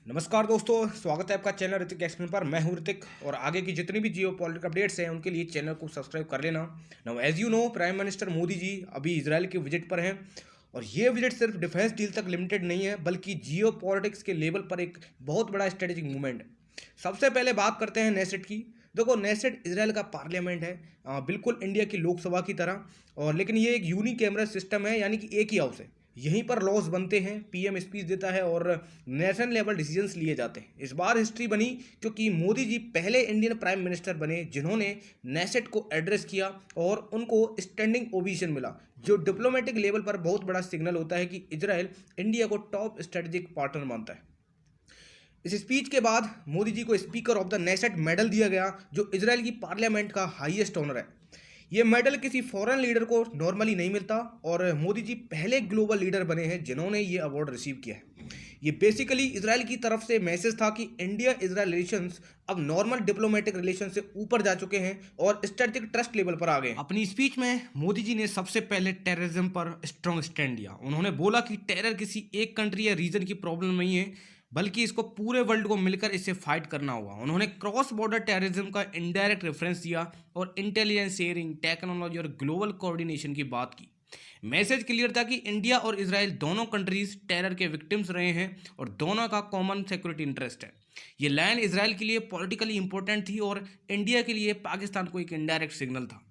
नमस्कार दोस्तों, स्वागत है आपका चैनल ऋतिक एक्सप्लेन पर। मैं हूं ऋतिक और आगे की जितनी भी जियो पॉलिटिकल अपडेट्स हैं उनके लिए चैनल को सब्सक्राइब कर लेना। Now as you know, prime minister Modi ji अभी इजराइल के विजिट पर हैं और ये विजिट सिर्फ डिफेंस डील तक लिमिटेड नहीं है बल्कि जियो पॉलिटिक्स के लेवल पर एक बहुत बड़ा स्ट्रेटेजिक मूवमेंट है। सबसे पहले बात करते हैं नेसेट की। देखो, नेसेट इसराइल का पार्लियामेंट है, बिल्कुल इंडिया की लोकसभा की तरह। और लेकिन ये एक यूनिक कैमरा सिस्टम है, यानी कि एक ही हाउस है। यहीं पर लॉज बनते हैं, पीएम स्पीच देता है और नेशनल लेवल डिसीजंस लिए जाते हैं। इस बार हिस्ट्री बनी क्योंकि मोदी जी पहले इंडियन प्राइम मिनिस्टर बने जिन्होंने नेसेट को एड्रेस किया और उनको स्टैंडिंग ओवेशन मिला, जो डिप्लोमेटिक लेवल पर बहुत बड़ा सिग्नल होता है कि इजराइल इंडिया को टॉप स्ट्रेटेजिक पार्टनर मानता है। इस स्पीच के बाद मोदी जी को speaker of the Knesset medal दिया गया, जो इजराइल की पार्लियामेंट का हाईएस्ट ऑनर है। ये मेडल किसी फॉरेन लीडर को नॉर्मली नहीं मिलता और मोदी जी पहले ग्लोबल लीडर बने हैं जिन्होंने ये अवार्ड रिसीव किया है। ये बेसिकली इजराइल की तरफ से मैसेज था कि इंडिया इजराइल रिलेशंस अब नॉर्मल डिप्लोमेटिक रिलेशन से ऊपर जा चुके हैं और स्ट्रेटेजिक ट्रस्ट लेवल पर आ गए हैं। अपनी स्पीच में मोदी जी ने सबसे पहले टेररिज्म पर स्ट्रॉन्ग स्टैंड लिया। उन्होंने बोला कि टेरर किसी एक कंट्री या रीजन की प्रॉब्लम नहीं है बल्कि इसको पूरे वर्ल्ड को मिलकर इससे फाइट करना होगा। उन्होंने क्रॉस बॉर्डर टेररिज्म का इनडायरेक्ट रेफरेंस दिया और इंटेलिजेंस शेयरिंग, टेक्नोलॉजी और ग्लोबल कोऑर्डिनेशन की बात की। मैसेज क्लियर था कि इंडिया और इजराइल दोनों कंट्रीज टेरर के विक्टिम्स रहे हैं और दोनों का कॉमन सिक्योरिटी इंटरेस्ट है। ये लाइन इजराइल के लिए पॉलिटिकली इंपॉर्टेंट थी और इंडिया के लिए पाकिस्तान को एक इनडायरेक्ट सिग्नल था।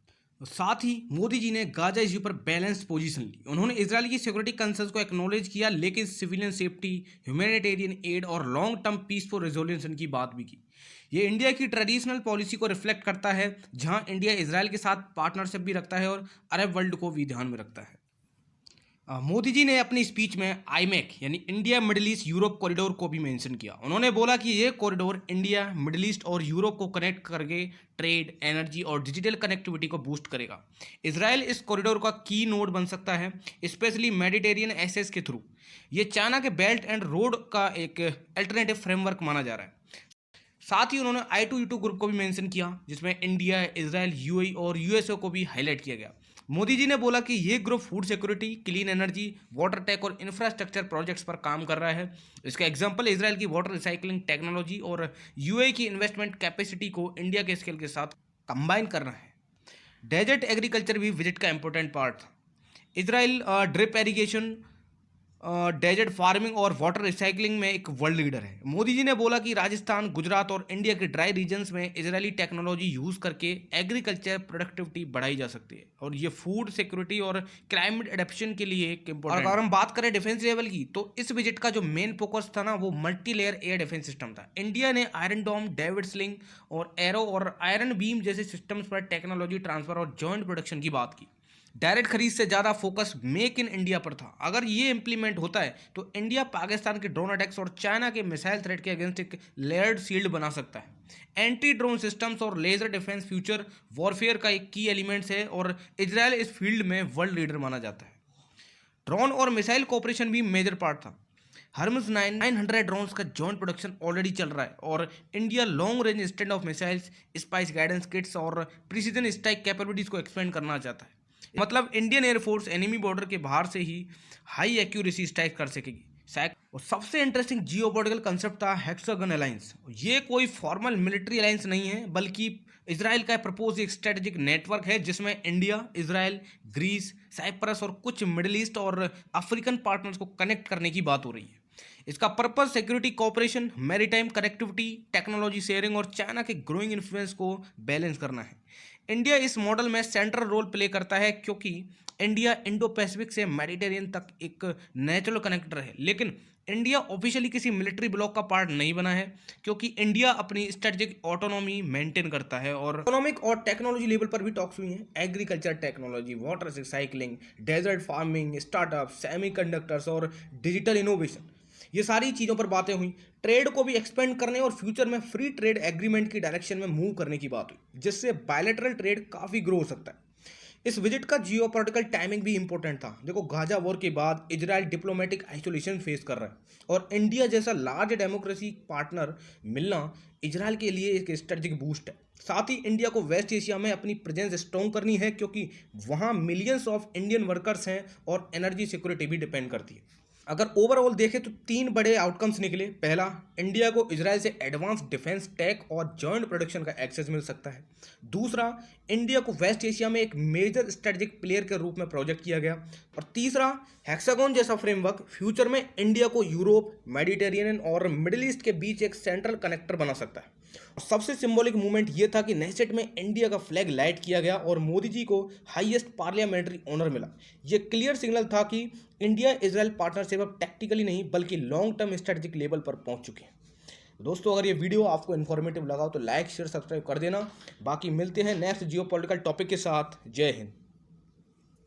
साथ ही मोदी जी ने गाजा इश्यू पर बैलेंस्ड पोजीशन ली। उन्होंने इजराइल की सिक्योरिटी कंसर्न्स को एक्नॉलेज किया, लेकिन सिविलियन सेफ्टी, ह्यूमैनिटेरियन एड और लॉन्ग टर्म पीसफुल रेजोल्यूशन की बात भी की। ये इंडिया की ट्रेडिशनल पॉलिसी को रिफ्लेक्ट करता है, जहां इंडिया इजराइल के साथ पार्टनरशिप भी रखता है और अरब वर्ल्ड को भी ध्यान में रखता है। मोदी जी ने अपनी स्पीच में आईमैक यानी India middle east Europe corridor को भी मेंशन किया। उन्होंने बोला कि ये कॉरिडोर इंडिया, मिडिल ईस्ट और यूरोप को कनेक्ट करके ट्रेड, एनर्जी और डिजिटल कनेक्टिविटी को बूस्ट करेगा। इसराइल इस कॉरिडोर का की नोड बन सकता है, स्पेशली मेडिटेरियन एक्सेस के थ्रू। ये चाइना के बेल्ट एंड रोड का एक अल्टरनेटिव फ्रेमवर्क माना जा रहा है। साथ ही उन्होंने I2E2 ग्रुप को भी मेंशन किया, जिसमें इंडिया, इसराइल, यूएई और यूएसए को भी हाईलाइट किया गया। मोदी जी ने बोला कि ये group food security, clean energy, water tech और इंफ्रास्ट्रक्चर प्रोजेक्ट्स पर काम कर रहा है। इसका एग्जांपल इसराइल की वाटर रिसाइकलिंग टेक्नोलॉजी और यूएई की इन्वेस्टमेंट कैपेसिटी को इंडिया के स्केल के साथ कंबाइन करना है। डेजर्ट एग्रीकल्चर भी विजिट का इंपॉर्टेंट पार्ट था। Israel drip irrigation, desert farming और वाटर रिसाइकलिंग में एक वर्ल्ड लीडर है। मोदी जी ने बोला कि राजस्थान, गुजरात और इंडिया के ड्राई रीजन्स में इजरायली टेक्नोलॉजी यूज़ करके एग्रीकल्चर प्रोडक्टिविटी बढ़ाई जा सकती है और ये फूड सिक्योरिटी और क्लाइमेट एडेप्टेशन के लिए एक इम्पोर्टेंट। और अगर हम बात करें डिफेंस लेवल की, तो इस विजिट का जो मेन फोकस था ना, वो multi layer air defence system था। इंडिया ने आयरन डोम, डेविड स्लिंग और एरो और आयरन बीम जैसे सिस्टम्स पर टेक्नोलॉजी ट्रांसफर और जॉइंट प्रोडक्शन की बात की। डायरेक्ट खरीद से ज़्यादा फोकस मेक इन इंडिया पर था। अगर ये इंप्लीमेंट होता है तो इंडिया पाकिस्तान के ड्रोन अटैक्स और चाइना के मिसाइल थ्रेट के अगेंस्ट एक लेयर्ड शील्ड बना सकता है। एंटी ड्रोन सिस्टम्स और लेजर डिफेंस फ्यूचर वॉरफेयर का एक की एलिमेंट्स है और इजराइल इस फील्ड में वर्ल्ड लीडर माना जाता है। ड्रोन और मिसाइल कोऑपरेशन भी मेजर पार्ट था। हर्मस 900 ड्रोन्स का जॉइंट प्रोडक्शन ऑलरेडी चल रहा है और India long range stand off missiles, spice guidance kits और प्रिसीजन स्ट्राइक कैपेबिलिटीज को एक्सपेंड करना चाहता है। मतलब इंडियन एयरफोर्स एनिमी बॉर्डर के बाहर से ही हाई एक्यूरेसी स्ट्राइक कर सकेगी। और सबसे इंटरेस्टिंग जियोपॉलिटिकल कंसेप्ट था हेक्सागन अलायंस। ये कोई फॉर्मल मिलिट्री अलायंस नहीं है बल्कि इसराइल का प्रपोज एक स्ट्रेटेजिक नेटवर्क है जिसमें इंडिया, इसराइल, ग्रीस, साइप्रस और कुछ मिडिल ईस्ट और अफ्रीकन पार्टनर्स को कनेक्ट करने की बात हो रही है। इसका purpose security cooperation, maritime connectivity, technology sharing और चाइना के ग्रोइंग इन्फ्लुएंस को बैलेंस करना है। इंडिया इस मॉडल में सेंट्रल रोल प्ले करता है क्योंकि इंडिया इंडो पैसिफिक से मेडिटेरियन तक एक नेचुरल कनेक्टर है, लेकिन इंडिया ऑफिशियली किसी मिलिट्री ब्लॉक का पार्ट नहीं बना है क्योंकि इंडिया अपनी स्ट्रेटेजिक ऑटोनॉमी मेंटेन करता है। और इकोनॉमिक और टेक्नोलॉजी लेवल पर भी टॉक्स हुई हैं। Agriculture technology, water recycling, desert farming, startup, semiconductors और डिजिटल इनोवेशन, ये सारी चीज़ों पर बातें हुई। ट्रेड को भी एक्सपेंड करने और फ्यूचर में फ्री ट्रेड एग्रीमेंट की डायरेक्शन में मूव करने की बात हुई, जिससे बायलैटरल ट्रेड काफ़ी ग्रो हो सकता है। इस विजिट का जियोपॉलिटिकल टाइमिंग भी इंपॉर्टेंट था। देखो, गाजा वॉर के बाद इजराइल डिप्लोमेटिक आइसोलेशन फेस कर रहा है और इंडिया जैसा लार्ज डेमोक्रेसी पार्टनर मिलना इजराइल के लिए एक स्ट्रेटेजिक बूस्ट है। साथ ही इंडिया को वेस्ट एशिया में अपनी प्रेजेंस स्ट्रॉन्ग करनी है क्योंकि वहाँ मिलियंस ऑफ इंडियन वर्कर्स हैं और एनर्जी सिक्योरिटी भी डिपेंड करती है। अगर ओवरऑल देखें तो तीन बड़े आउटकम्स निकले। पहला, इंडिया को इजराइल से एडवांस डिफेंस टेक और जॉइंट प्रोडक्शन का एक्सेस मिल सकता है। दूसरा, इंडिया को वेस्ट एशिया में एक मेजर स्ट्रेटेजिक प्लेयर के रूप में प्रोजेक्ट किया गया। और तीसरा, हेक्सागोन जैसा फ्रेमवर्क फ्यूचर में इंडिया को यूरोप, मेडिटेरियन और मिडिल ईस्ट के बीच एक सेंट्रल कनेक्टर बना सकता है। और सबसे सिंबॉलिक मूवमेंट ये था कि नेसेट में इंडिया का फ्लैग लाइट किया गया और मोदी जी को हाईएस्ट पार्लियामेंट्री ऑनर मिला। ये क्लियर सिग्नल था कि इंडिया इजराइल पार्टनरशिप अब टैक्टिकली नहीं बल्कि लॉन्ग टर्म स्ट्रेटेजिक लेवल पर पहुंच चुके हैं। दोस्तों, अगर ये वीडियो आपको इन्फॉर्मेटिव लगा हो तो लाइक शेयर सब्सक्राइब कर देना। बाकी मिलते हैं नेक्स्ट जियो पॉलिटिकल टॉपिक के साथ। जय हिंद।